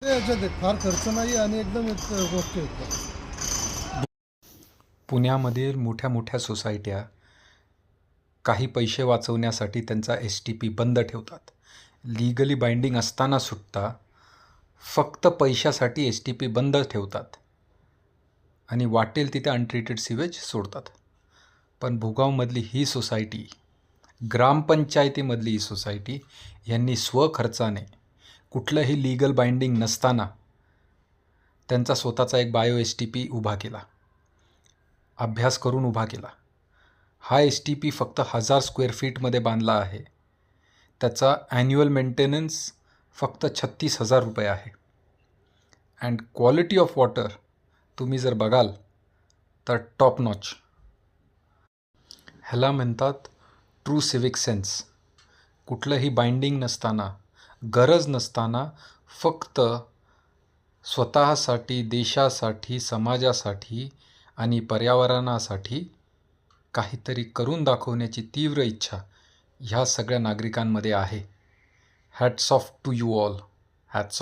याच्यात फार खर्च नाही आणि एकदम ओके एकदम. पुण्यामधील मोठ्या मोठ्या सोसायट्या काही पैसे वाचवण्यासाठी त्यांचा STP बंद ठेवतात. लीगली बाइंडिंग असतानासुद्धा फक्त पैशासाठी STP बंद ठेवतात आणि वाटेल तिथे अनट्रीटेड सिवेज सोडतात. पण भूगावमधली ही सोसायटी, ग्रामपंचायतीमधली ही सोसायटी यांनी स्वखर्चाने कुठलंही लीगल बाइंडिंग नसताना त्यांचा स्वतःचा एक बायो STP उभा केला, अभ्यास करून उभा केला. हा STP फक्त 1000 स्क्वेअर फीटमध्ये बांधला आहे. त्याचा ॲन्युअल मेंटेनन्स फक्त 36,000 रुपये आहे. अँड क्वालिटी ऑफ वॉटर तुम्ही जर बघाल तर टॉप नॉच. ह्याला म्हणतात ट्रू सिविक सेन्स. कुठलंही बाइंडिंग नसताना, गरज नसताना फक्त स्वतःसाठी, देशासाठी, समाजासाठी आणि पर्यावरणासाठी काहीतरी करून दाखवण्याची तीव्र इच्छा ह्या सगळ्या नागरिकांमध्ये आहे. Hats off to you all. Hats